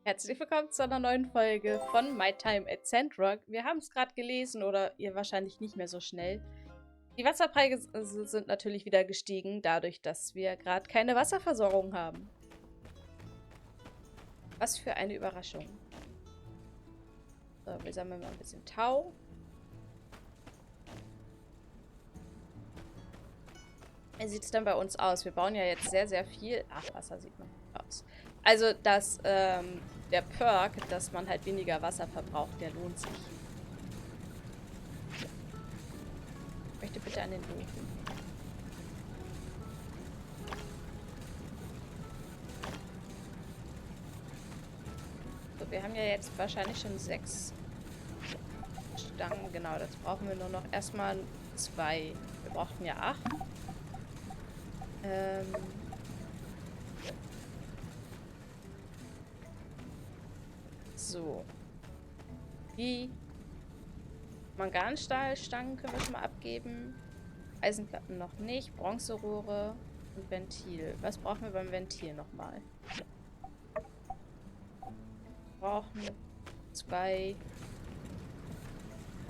Herzlich willkommen zu einer neuen Folge von My Time at Sandrock. Wir haben es gerade gelesen, oder ihr wahrscheinlich nicht mehr so schnell. Die Wasserpreise sind natürlich wieder gestiegen, dadurch, dass wir gerade keine Wasserversorgung haben. Was für eine Überraschung. So, wir sammeln mal ein bisschen Tau. Wie sieht es dann bei uns aus? Wir bauen ja jetzt sehr, sehr viel. Ach, Wasser sieht man aus. Also, der Perk, dass man halt weniger Wasser verbraucht, der lohnt sich. Ich möchte bitte an den Ofen. So, wir haben ja jetzt wahrscheinlich schon 6 Stangen. Genau, das brauchen wir nur noch erstmal 2. Wir brauchten ja 8. So. Die Manganstahlstangen können wir schon mal abgeben. Eisenplatten noch nicht. Bronzerohre und Ventil. Was brauchen wir beim Ventil nochmal? Wir brauchen 2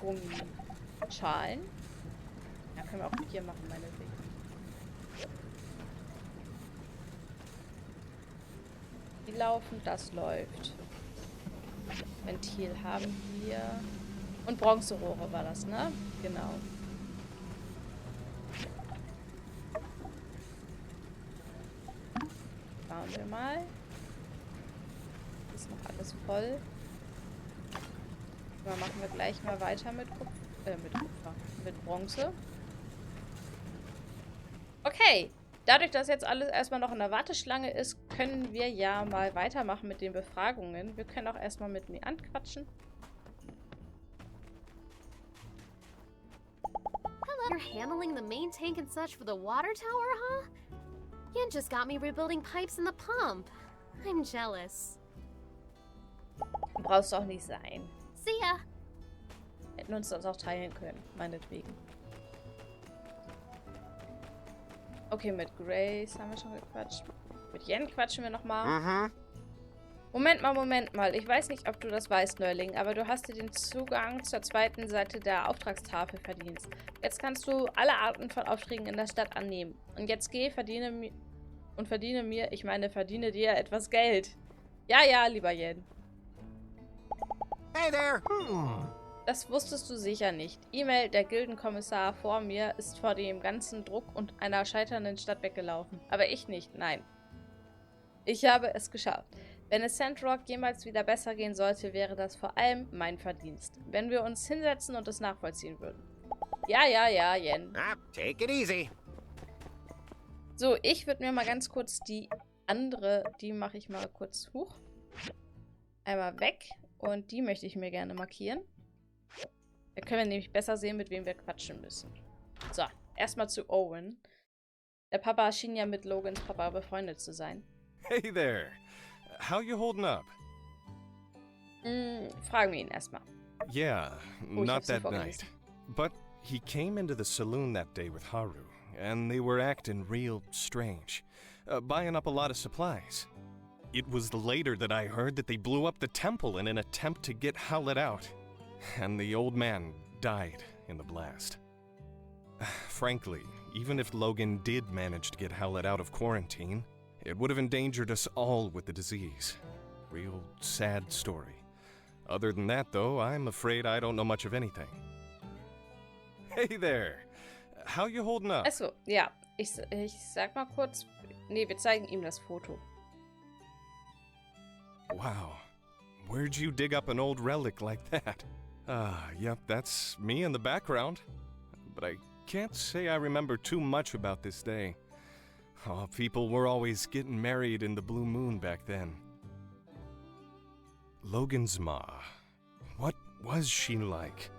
Gummischalen. Ja, können wir auch hier machen, meinetwegen. Die laufen, das läuft. Ventil haben wir. Und Bronzerohre war das, ne? Genau. Schauen wir mal. Ist noch alles voll. Aber machen wir gleich mal weiter mit Kupfer. Mit Bronze. Okay. Dadurch, dass jetzt alles erstmal noch in der Warteschlange ist, können wir ja mal weitermachen mit den Befragungen. Wir können auch erstmal mit mir anquatschen. Hello. You're handling the main tank and such for the water tower, huh? Yen just got me rebuilding pipes in the pump. I'm jealous. Brauchst du auch nicht sein. See ya. Hätten uns das auch teilen können, meinetwegen. Okay, mit Grace haben wir schon gequatscht. Mit Yen quatschen wir nochmal. Moment mal. Ich weiß nicht, ob du das weißt, Neuling, aber du hast dir den Zugang zur zweiten Seite der Auftragstafel verdient. Jetzt kannst du alle Arten von Aufträgen in der Stadt annehmen. Und jetzt geh, verdiene dir etwas Geld. Ja, lieber Yen. Hey there! Das wusstest du sicher nicht. E-Mail, der Gildenkommissar vor mir ist vor dem ganzen Druck und einer scheiternden Stadt weggelaufen. Aber ich nicht, nein. Ich habe es geschafft. Wenn es Sandrock jemals wieder besser gehen sollte, wäre das vor allem mein Verdienst. Wenn wir uns hinsetzen und es nachvollziehen würden. Ja, Yen. Take it easy. So, ich würde mir mal ganz kurz die mache ich mal kurz hoch. Einmal weg. Und die möchte ich mir gerne markieren. Da können wir nämlich besser sehen, mit wem wir quatschen müssen. So, erstmal zu Owen. Der Papa schien ja mit Logans Papa befreundet zu sein. Hey there. How you holding up? Fragen wir ihn erstmal. Yeah, Oh, not that night. But he came into the saloon that day with Haru, and they were acting real strange, buying up a lot of supplies. It was later that I heard that they blew up the temple in an attempt to get Howlett out, and the old man died in the blast. Frankly, even if Logan did manage to get Howlett out of quarantine, it would have endangered us all with the disease. Real sad story. Other than that, though, I'm afraid I don't know much of anything. Hey there! How you holding up? Achso, ja. Ich sag mal kurz. Nee, wir zeigen ihm das Foto. Wow. Where'd you dig up an old relic like that? Yep, that's me in the background. But I can't say I remember too much about this day. Oh, people were always getting married in the blue moon back then. Logan's ma. What was she like?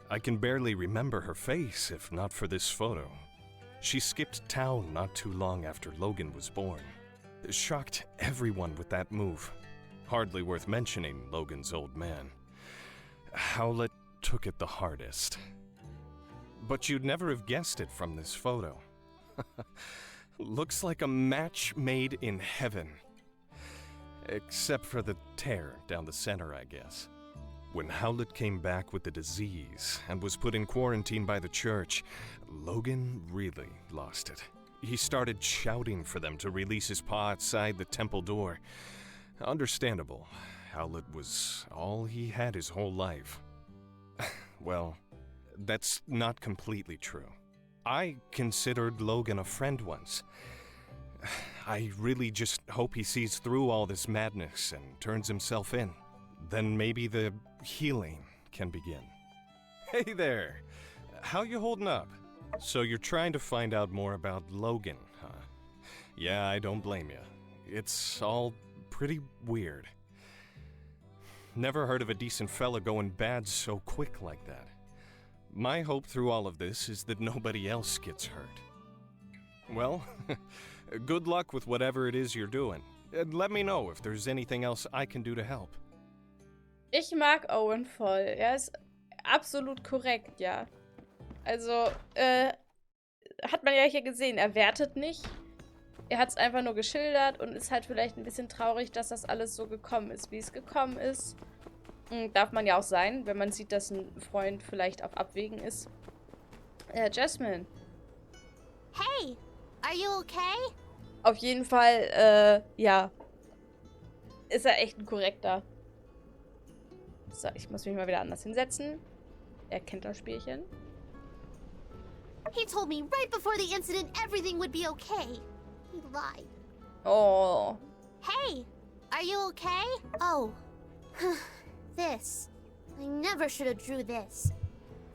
I can barely remember her face if not for this photo. She skipped town not too long after Logan was born. Shocked everyone with that move. Hardly worth mentioning Logan's old man. Howlett took it the hardest. But you'd never have guessed it from this photo. Looks like a match made in heaven. Except for the tear down the center, I guess. When Howlett came back with the disease and was put in quarantine by the church, Logan really lost it. He started shouting for them to release his paw outside the temple door. Understandable. Howlett was all he had his whole life. Well, that's not completely true. I considered Logan a friend once. I really just hope he sees through all this madness and turns himself in. Then maybe the healing can begin. Hey there! How you holding up? So you're trying to find out more about Logan, huh? Yeah, I don't blame you. It's all pretty weird. Never heard of a decent fella going bad so quick like that. My hope through all of this is that nobody else gets hurt. Well, good luck with whatever it is you're doing. And let me know if there's anything else I can do to help. Ich mag Owen voll. Er ist absolut korrekt, ja. Also, hat man ja hier gesehen, er wertet nicht. Er hat es einfach nur geschildert und ist halt vielleicht ein bisschen traurig, dass das alles so gekommen ist, wie es gekommen ist. Darf man ja auch sein, wenn man sieht, dass ein Freund vielleicht auf Abwägen ist. Jasmine. Hey, are you okay? Auf jeden Fall, ja. Ist er echt ein korrekter. So, ich muss mich mal wieder anders hinsetzen. Er kennt das Spielchen. He told me right before the incident everything would be okay. He lied. Oh. Hey, are you okay? Oh, this. I never should have drew this.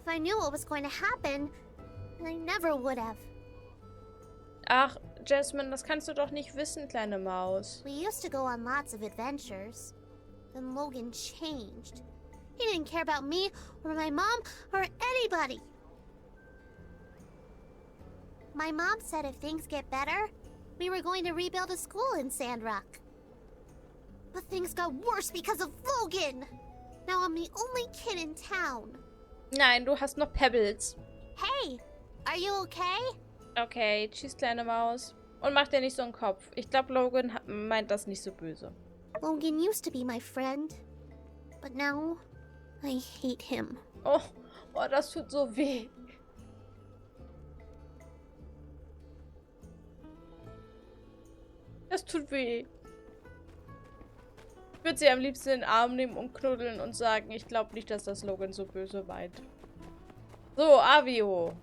If I knew what was going to happen, I never would have. Ach, Jasmine, das kannst du doch nicht wissen, kleine Maus. We used to go on lots of adventures. Then Logan changed. He didn't care about me or my mom or anybody. My mom said if things get better, we were going to rebuild a school in Sandrock. But things got worse because of Logan. Now I'm the only kid in town. Nein, du hast noch Pebbles. Hey, are you okay? Okay, tschüss, kleine Maus. Und mach dir nicht so einen Kopf. Ich glaube, Logan meint das nicht so böse. Logan used to be my friend. But now, I hate him. Oh, das tut so weh. Das tut weh. Ich würde sie am liebsten in den Arm nehmen und knuddeln und sagen, ich glaube nicht, dass das Logan so böse meint. So, Avio.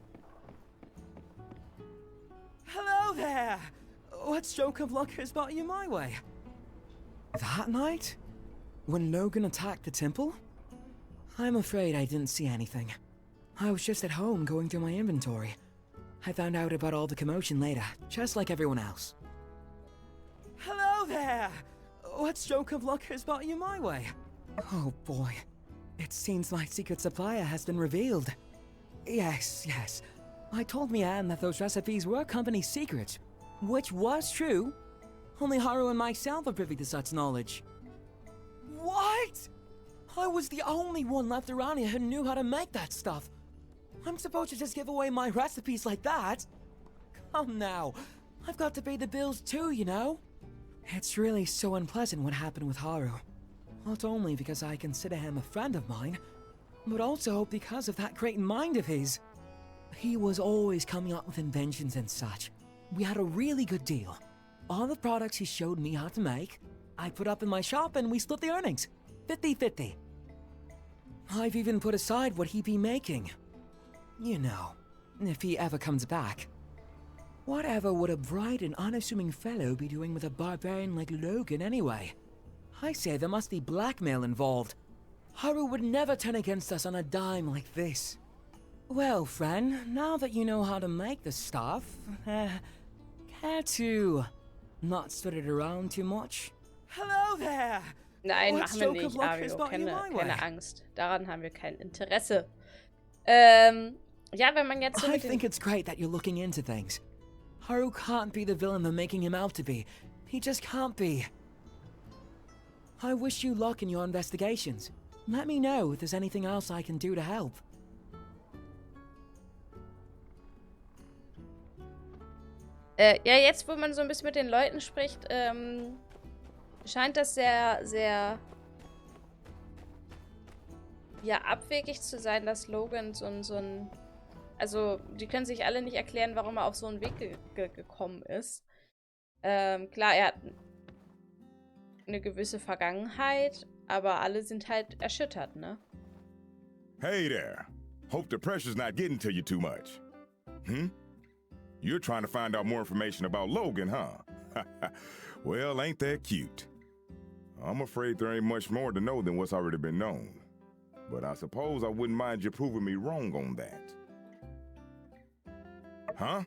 Hello there! What stroke of luck has brought you my way? That night? When Logan attacked the temple? I'm afraid I didn't see anything. I was just at home going through my inventory. I found out about all the commotion later, just like everyone else. Hello there! What stroke of luck has brought you my way? Oh boy. It seems my secret supplier has been revealed. Yes. I told Mianne that those recipes were company secrets, which was true. Only Haru and myself are privy to such knowledge. What? I was the only one left around here who knew how to make that stuff. I'm supposed to just give away my recipes like that? Come now. I've got to pay the bills too, you know? It's really so unpleasant what happened with Haru. Not only because I consider him a friend of mine, but also because of that great mind of his. He was always coming up with inventions and such. We had a really good deal. All the products he showed me how to make, I put up in my shop and we split the earnings. 50-50. I've even put aside what he'd be making. You know, if he ever comes back. Whatever would a bright and unassuming fellow be doing with a barbarian like Logan anyway? I say there must be blackmail involved. Haru would never turn against us on a dime like this. Well, friend, now that you know how to make the stuff, care to not spread it around too much? Hello there! Nein, machen wir nicht, Avio. Keine Angst. Daran haben wir kein Interesse. Ja, wenn man jetzt so I think it's great that you're looking into things. Haru can't be the villain they're making him out to be. He just can't be. I wish you luck in your investigations. Let me know if there's anything else I can do to help. Ja, jetzt, wo man so ein bisschen mit den Leuten spricht, scheint das sehr, sehr ja, abwegig zu sein, dass Logan so ein also, die können sich alle nicht erklären, warum er auf so einen Weg gekommen ist. Klar, er hat eine gewisse Vergangenheit, aber alle sind halt erschüttert, ne? Hey there. Hope the pressure's not getting to you too much. You're trying to find out more information about Logan, huh? Well, ain't that cute? I'm afraid there ain't much more to know than what's already been known. But I suppose I wouldn't mind you proving me wrong on that. Huh?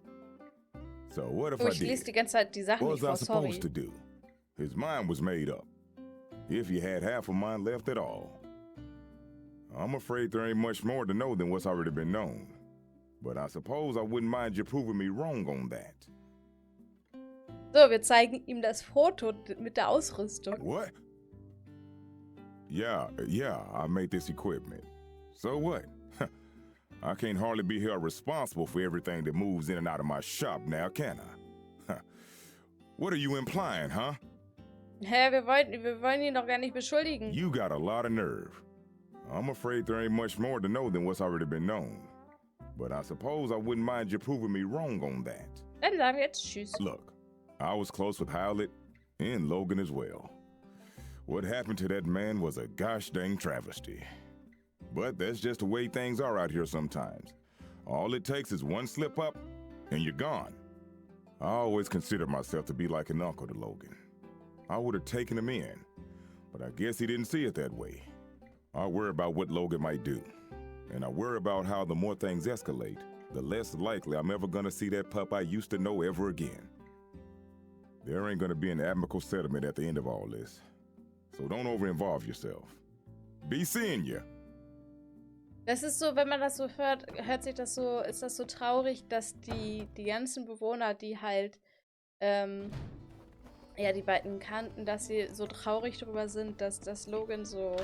So what if I Ich lese did? die ganze Zeit die Sachen What nicht was I vor, sorry. supposed to do? His mind was made up. If you had half of mine left at all. I'm afraid there ain't much more to know than what's already been known. But I suppose I wouldn't mind you proving me wrong on that. So, wir zeigen ihm das Foto mit der Ausrüstung. What? Yeah, I made this equipment. So what? I can't hardly be held responsible for everything that moves in and out of my shop now, can I? What are you implying, huh? Hä, wir wollen ihn doch gar nicht beschuldigen. You got a lot of nerve. I'm afraid there ain't much more to know than what's already been known. But I suppose I wouldn't mind you proving me wrong on that. Dann sagen wir jetzt Tschüss. Look, I was close with Howlett and Logan as well. What happened to that man was a gosh dang travesty. But that's just the way things are out here sometimes. All it takes is one slip up, and you're gone. I always considered myself to be like an uncle to Logan. I would have taken him in, but I guess he didn't see it that way. I worry about what Logan might do, and I worry about how the more things escalate, the less likely I'm ever gonna see that pup I used to know ever again. There ain't gonna be an amicable settlement at the end of all this, so don't over-involve yourself. Be seeing ya. Das ist so, wenn man das so hört, ist das so traurig, dass die ganzen Bewohner, die halt, ja, die beiden kannten, dass sie so traurig darüber sind, dass Logan so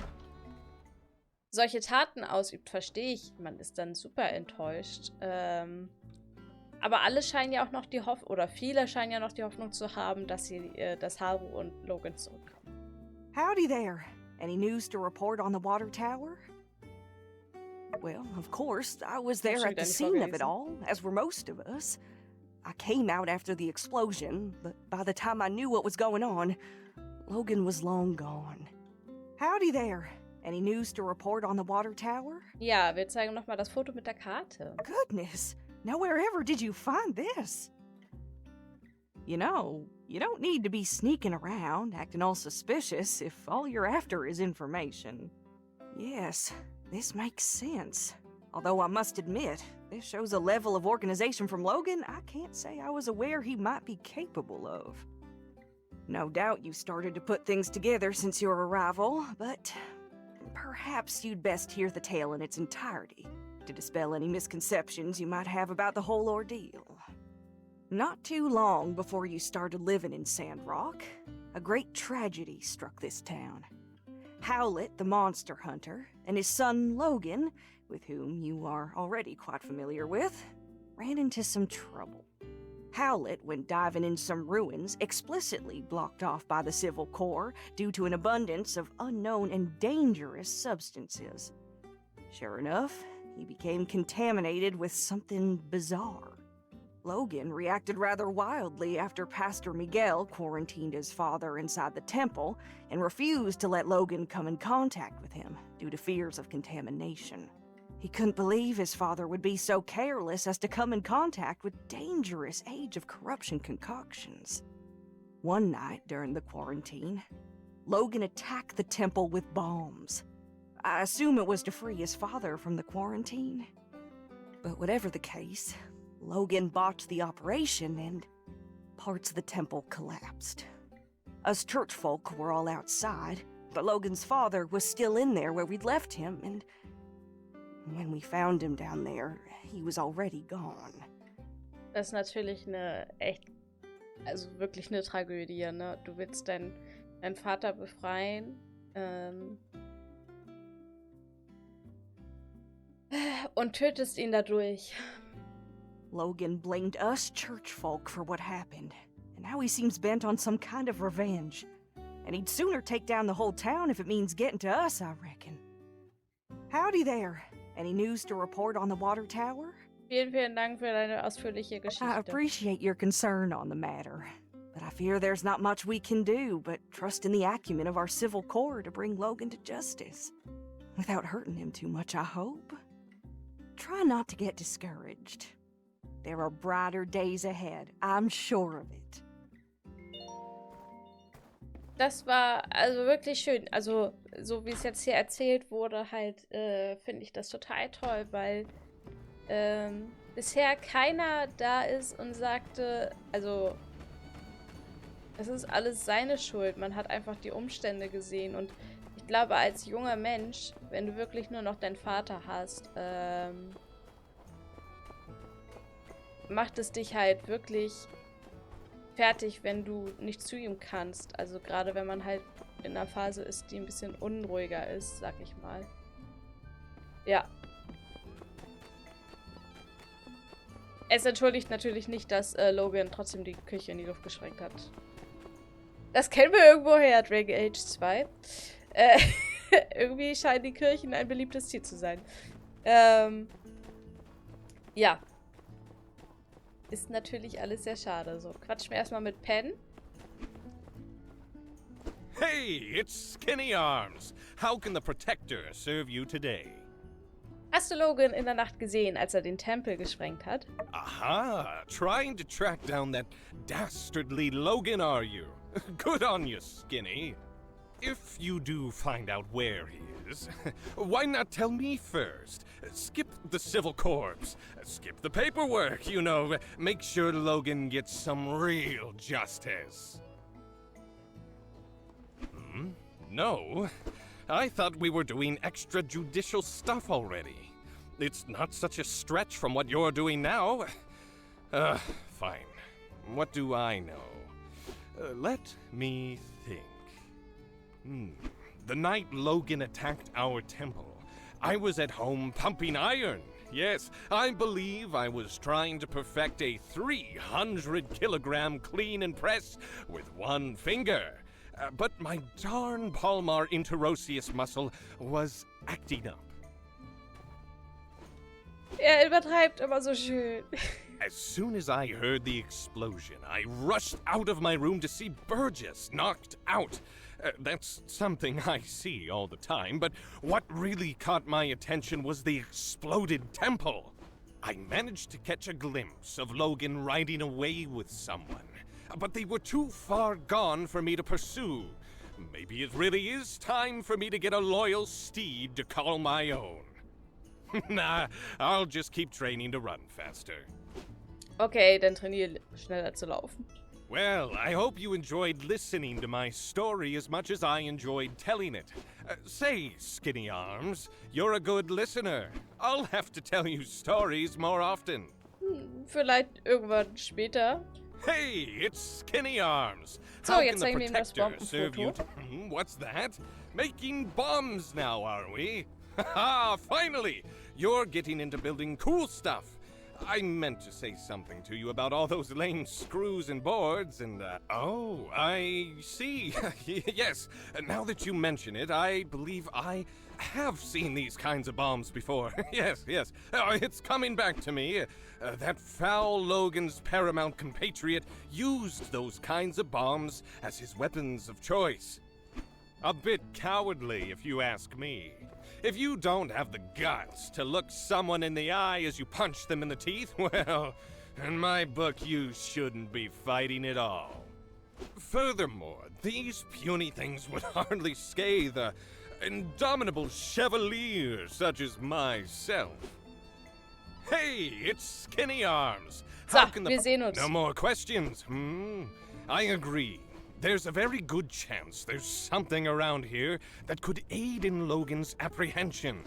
solche Taten ausübt, verstehe ich. Man ist dann super enttäuscht. Aber alle scheinen ja auch noch die Hoffnung, oder viele scheinen ja noch die Hoffnung zu haben, dass Haru und Logan zurückkommen. Howdy there. Any news to report on the water tower? Well, of course, I was there at the scene of it all, as were most of us. I came out after the explosion, but by the time I knew what was going on, Logan was long gone. Howdy there. Any news to report on the water tower? Ja, wir zeigen nochmal das Foto mit der Karte. Goodness, now wherever did you find this? You know, you don't need to be sneaking around, acting all suspicious if all you're after is information. Yes, this makes sense. Although I must admit, this shows a level of organization from Logan I can't say I was aware he might be capable of. No doubt you started to put things together since your arrival, but perhaps you'd best hear the tale in its entirety to dispel any misconceptions you might have about the whole ordeal. Not too long before you started living in Sandrock, a great tragedy struck this town. Howlett, the monster hunter, and his son Logan, with whom you are already quite familiar with, ran into some trouble. Howlett, when diving in some ruins, explicitly blocked off by the Civil Corps due to an abundance of unknown and dangerous substances. Sure enough, he became contaminated with something bizarre. Logan reacted rather wildly after Pastor Miguel quarantined his father inside the temple and refused to let Logan come in contact with him due to fears of contamination. He couldn't believe his father would be so careless as to come in contact with dangerous Age of Corruption concoctions. One night during the quarantine, Logan attacked the temple with bombs. I assume it was to free his father from the quarantine. But whatever the case, Logan botched the operation and parts of the temple collapsed. Us church folk were all outside, but Logan's father was still in there where we'd left him, and when we found him down there, he was already gone. Das ist natürlich wirklich eine Tragödie, ne? Du willst deinen Vater befreien, und tötest ihn dadurch. Logan blamed us church folk for what happened, and now he seems bent on some kind of revenge. And he'd sooner take down the whole town if it means getting to us, I reckon. Howdy there. Any news to report on the water tower? Vielen, vielen Dank für deine ausführliche I Geschichte. appreciate your concern on the matter, but I fear there's not much we can do but trust in the acumen of our civil corps to bring Logan to justice. Without hurting him too much, I hope. Try not to get discouraged. There are brighter days ahead, I'm sure of it. Das war also wirklich schön. Also, so wie es jetzt hier erzählt wurde, halt, finde ich das total toll, weil bisher keiner da ist und sagte, also, es ist alles seine Schuld. Man hat einfach die Umstände gesehen. Und ich glaube, als junger Mensch, wenn du wirklich nur noch deinen Vater hast, macht es dich halt wirklich fertig, wenn du nicht zu ihm kannst. Also gerade wenn man halt in einer Phase ist, die ein bisschen unruhiger ist, sag ich mal. Ja. Es entschuldigt natürlich nicht, dass Logan trotzdem die Küche in die Luft gesprengt hat. Das kennen wir irgendwoher, Dragon Age 2. Irgendwie scheinen die Kirchen ein beliebtes Ziel zu sein. Ja. Ist natürlich alles sehr schade. So, quatschen wir erstmal mit Pen. Hey, it's Skinny Arms. How can the Protector serve you today? Hast du Logan in der Nacht gesehen, als er den Tempel gesprengt hat? Aha, trying to track down that dastardly Logan, are you? Good on you, Skinny. If you do find out where he is, why not tell me first? Skip the civil corps. Skip the paperwork, you know. Make sure Logan gets some real justice. No. I thought we were doing extrajudicial stuff already. It's not such a stretch from what you're doing now. Fine. What do I know? Let me think. The night Logan attacked our temple, I was at home pumping iron. Yes, I believe I was trying to perfect a 300-kilogram clean and press with one finger. But my darn palmar interosseous muscle was acting up. Er übertreibt immer so schön. As soon as I heard the explosion, I rushed out of my room to see Burgess knocked out. That's something I see all the time, but what really caught my attention was the exploded temple. I managed to catch a glimpse of Logan riding away with someone, but they were too far gone for me to pursue. Maybe it really is time for me to get a loyal steed to call my own. Nah, I'll just keep training to run faster. Okay, dann trainiere schneller zu laufen. Well, I hope you enjoyed listening to my story as much as I enjoyed telling it. Say, Skinny Arms, you're a good listener. I'll have to tell you stories more often. Vielleicht irgendwann später. Hey, it's Skinny Arms. So, How jetzt can zeigen the wir ihm das Protector serve you? Bombenfoto. What's that? Making bombs now, are we? Haha, finally! You're getting into building cool stuff. I meant to say something to you about all those lame screws and boards and, oh, I see. Yes, now that you mention it, I believe I have seen these kinds of bombs before. Yes. Oh, it's coming back to me. That foul Logan's paramount compatriot used those kinds of bombs as his weapons of choice. A bit cowardly, if you ask me. If you don't have the guts to look someone in the eye as you punch them in the teeth, well, in my book, you shouldn't be fighting at all. Furthermore, these puny things would hardly scathe an indomitable chevalier such as myself. Hey, it's Skinny Arms. So, wir sehen uns. No more questions, I agree. There's a very good chance there's something around here that could aid in Logan's apprehension.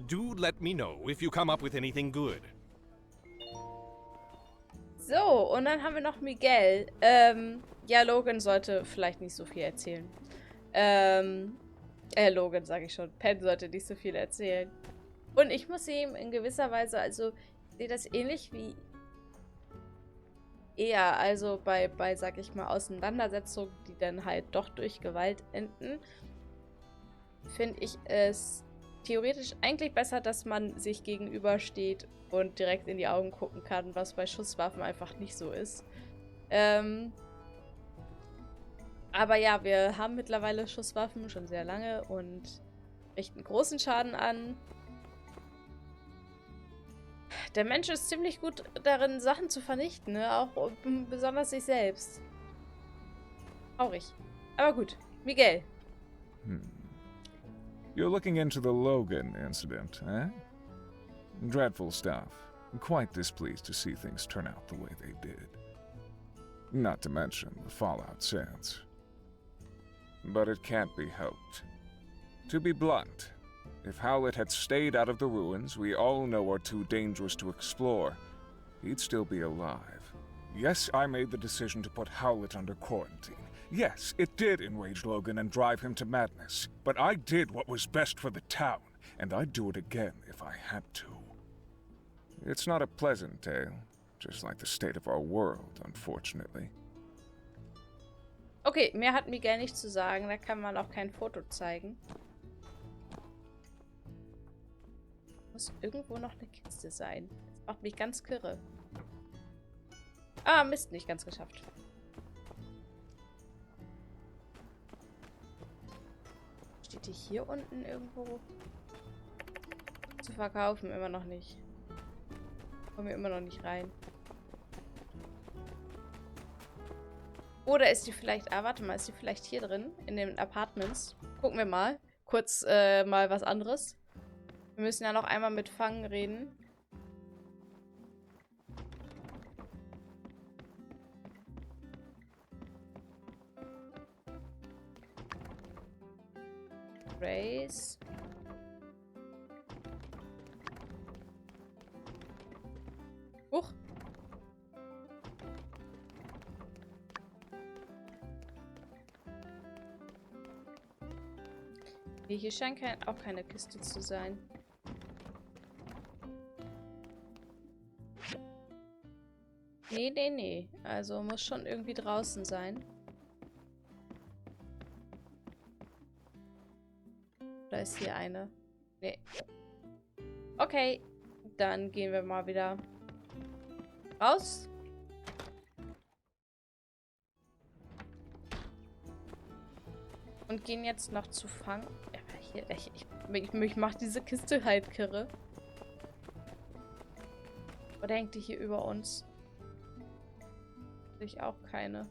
Do let me know if you come up with anything good. So, und dann haben wir noch Miguel. Ja, Logan sollte vielleicht nicht so viel erzählen. Logan sage ich schon. Pen sollte nicht so viel erzählen. Und ich muss ihm in gewisser Weise, also, ich sehe das ähnlich wie eher. Also bei, sag ich mal, Auseinandersetzungen, die dann halt doch durch Gewalt enden, finde ich es theoretisch eigentlich besser, dass man sich gegenübersteht und direkt in die Augen gucken kann, was bei Schusswaffen einfach nicht so ist. Aber ja, wir haben mittlerweile Schusswaffen schon sehr lange und richten großen Schaden an. Der Mensch ist ziemlich gut darin, Sachen zu vernichten, ne? Auch besonders sich selbst. Traurig. Aber gut. Miguel. You're looking into the Logan incident, eh? Dreadful stuff. Quite displeased to see things turn out the way they did. Not to mention the fallout since. But it can't be helped. To be blunt, if Howlett had stayed out of the ruins we all know are too dangerous to explore, he'd still be alive. Yes, I made the decision to put Howlett under quarantine. Yes, it did enrage Logan and drive him to madness. But I did what was best for the town, and I'd do it again if I had to. It's not a pleasant tale, just like the state of our world, unfortunately. Okay, mehr hat Miguel nicht zu sagen, da kann man auch kein Foto zeigen. Muss irgendwo noch eine Kiste sein. Das macht mich ganz kirre. Ah, Mist, nicht ganz geschafft. Steht die hier unten irgendwo zu verkaufen? Immer noch nicht. Kommen wir immer noch nicht rein. Oder ist die vielleicht... Ah, warte mal. Ist die vielleicht hier drin? In den Apartments? Gucken wir mal. Kurz mal was anderes. Wir müssen ja noch einmal mit Fang reden. Race. Huch. Hier scheint auch keine Kiste zu sein. Nee, nee, nee. Also muss schon irgendwie draußen sein. Da ist hier eine. Nee. Okay. Dann gehen wir mal wieder raus. Und gehen jetzt noch zu Fang. Ja, hier, ich mach diese Kiste halt kirre. Oder hängt die hier über uns? Ich auch keine.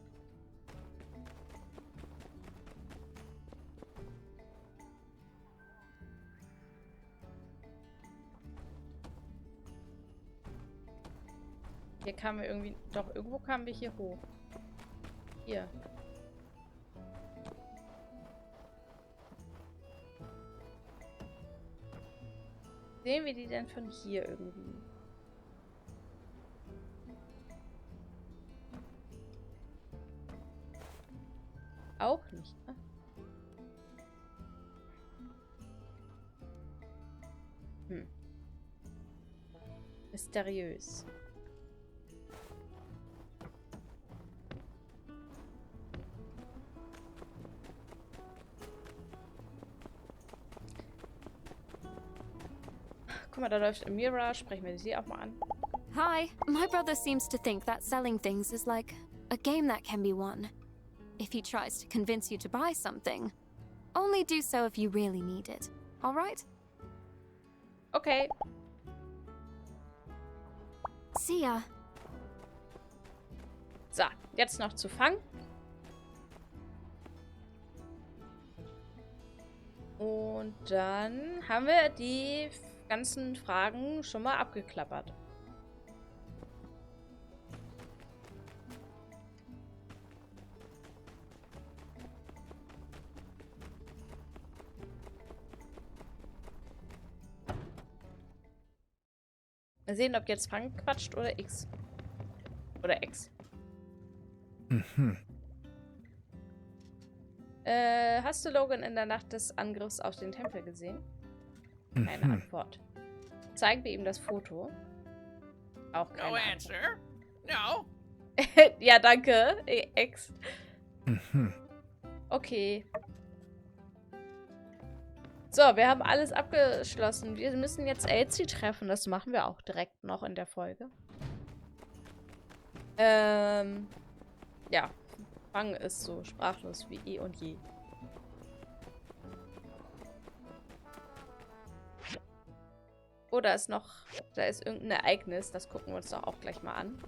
Hier kamen wir irgendwie... Doch, irgendwo kamen wir hier hoch. Hier. Sehen wir die denn von hier irgendwie? Auch nicht, ne? Mysteriös. Guck mal, da läuft Amira. Sprechen wir sie auch mal an. Hi. My brother seems to think that selling things is like a game that can be won. If he tries to convince you to buy something, only do so if you really need it. All right? Okay. See ya. So, jetzt noch zu Fang. Und dann haben wir die ganzen Fragen schon mal abgeklappert. Mal sehen, ob jetzt Fang quatscht oder X. Oder X. Hast du Logan in der Nacht des Angriffs auf den Tempel gesehen? Keine Antwort. Zeigen wir ihm das Foto. Auch keine No Antwort. answer. No. Ja, danke, Ex. Okay. So, wir haben alles abgeschlossen. Wir müssen jetzt Elsie treffen. Das machen wir auch direkt noch in der Folge. Ja. Fang ist so sprachlos wie eh und je. Oh, da ist irgendein Ereignis. Das gucken wir uns doch auch gleich mal an.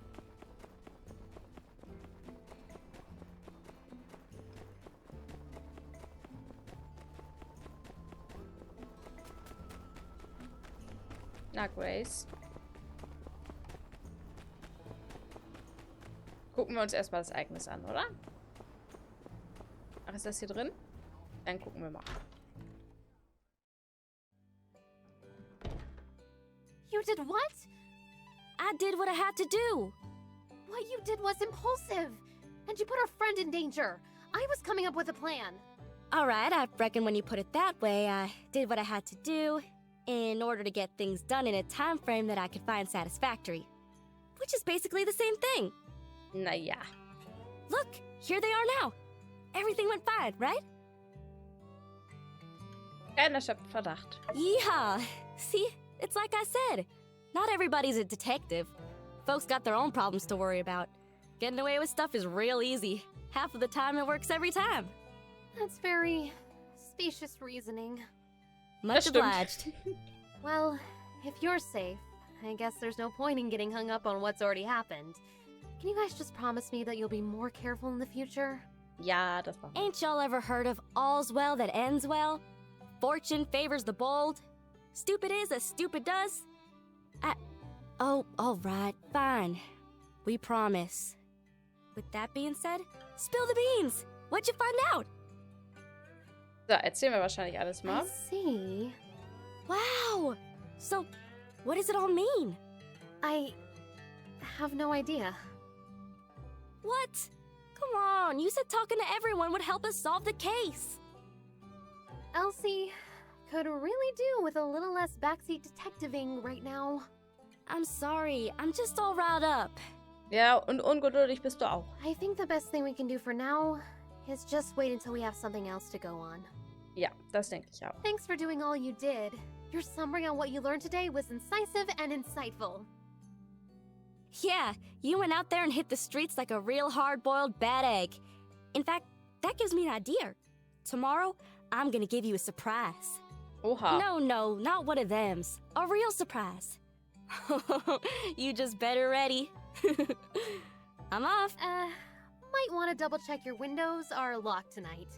Na, Grace. Gucken wir uns erstmal das Ereignis an, oder? Ach, ist das hier drin? Dann gucken wir mal. You did what? I did what I had to do. What you did was impulsive. And you put our friend in danger. I was coming up with a plan. Alright, I reckon when you put it that way, I did what I had to do in order to get things done in a time frame that I could find satisfactory. Which is basically the same thing. Naja. Look, here they are now. Everything went fine, right? Keiner schöpft Verdacht. Yeehaw! See, it's like I said. Not everybody's a detective. Folks got their own problems to worry about. Getting away with stuff is real easy. Half of the time it works every time. That's very specious reasoning. Much obliged. Well, if you're safe, I guess there's no point in getting hung up on what's already happened. Can you guys just promise me that you'll be more careful in the future? Ja, das machen wir. Ain't y'all ever heard of all's well that ends well? Fortune favors the bold. Stupid is as stupid does. Oh, all right, fine. We promise. With that being said, spill the beans. What'd you find out? So, erzählen wir wahrscheinlich alles mal. I see. Wow. So, what does it all mean? I have no idea. What? Come on, you said talking to everyone would help us solve the case. Elsie could really do with a little less backseat detectiving right now. I'm sorry, I'm just all riled up. Ja, und ungeduldig bist du auch. I think the best thing we can do for now is just wait until we have something else to go on. Ja, das denke ich auch. Thanks for doing all you did. Your summary on what you learned today was incisive and insightful. Yeah, you went out there and hit the streets like a real hard-boiled bad egg. In fact, that gives me an idea. Tomorrow, I'm gonna give you a surprise. Oha. No, not one of thems. A real surprise. You just better ready. I'm off. Might want to double check your windows are locked tonight.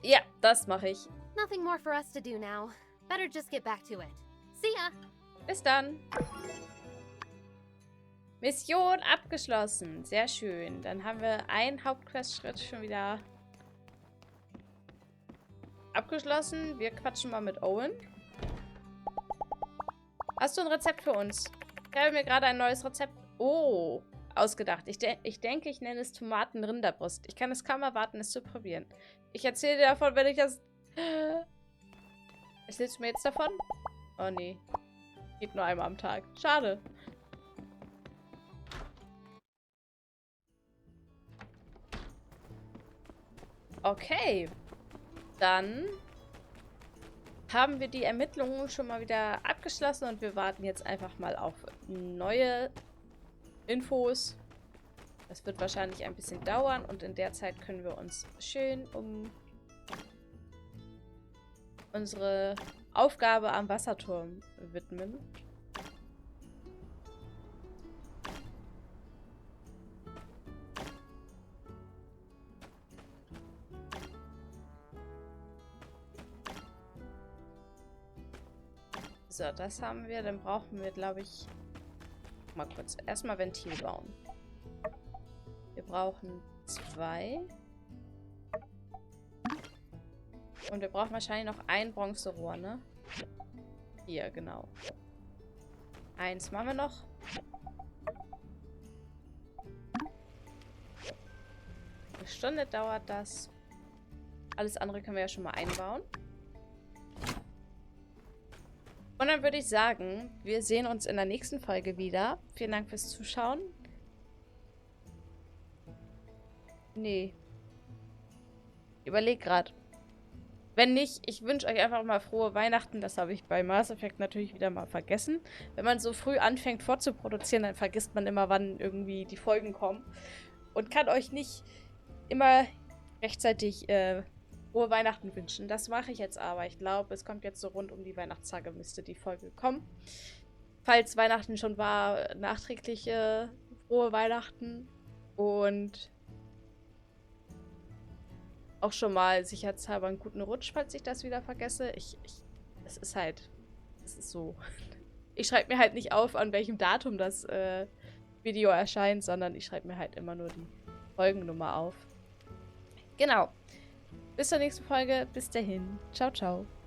Ja, das mache ich. Nothing more for us to do now. Better just get back to it. See ya! Bis dann. Mission abgeschlossen. Sehr schön. Dann haben wir einen Hauptquest-Schritt schon wieder abgeschlossen. Wir quatschen mal mit Owen. Hast du ein Rezept für uns? Ich habe mir gerade ein neues Rezept ausgedacht. Ich denke, ich nenne es Tomaten-Rinderbrust. Ich kann es kaum erwarten, es zu probieren. Ich erzähle dir davon, wenn ich das... Erzählst du mir jetzt davon? Oh nee. Geht nur einmal am Tag. Schade. Okay. Dann haben wir die Ermittlungen schon mal wieder abgeschlossen und wir warten jetzt einfach mal auf neue Infos. Das wird wahrscheinlich ein bisschen dauern und in der Zeit können wir uns schön um unsere Aufgabe am Wasserturm widmen. So, das haben wir. Dann brauchen wir, glaube ich, mal kurz erstmal Ventil bauen. Wir brauchen 2. Und wir brauchen wahrscheinlich noch ein Bronzerohr, ne? Hier, genau. 1 machen wir noch. Eine Stunde dauert das. Alles andere können wir ja schon mal einbauen. Und dann würde ich sagen, wir sehen uns in der nächsten Folge wieder. Vielen Dank fürs Zuschauen. Nee. Überleg grad. Wenn nicht, ich wünsche euch einfach mal frohe Weihnachten. Das habe ich bei Mass Effect natürlich wieder mal vergessen. Wenn man so früh anfängt vorzuproduzieren, dann vergisst man immer, wann irgendwie die Folgen kommen. Und kann euch nicht immer rechtzeitig frohe Weihnachten wünschen. Das mache ich jetzt aber. Ich glaube, es kommt jetzt so rund um die Weihnachtstage, müsste die Folge kommen. Falls Weihnachten schon war, nachträglich frohe Weihnachten. Und auch schon mal sicherheitshalber einen guten Rutsch, falls ich das wieder vergesse. Es ist so. Ich schreibe mir halt nicht auf, an welchem Datum das Video erscheint, sondern ich schreibe mir halt immer nur die Folgennummer auf. Genau. Bis zur nächsten Folge. Bis dahin. Ciao, ciao.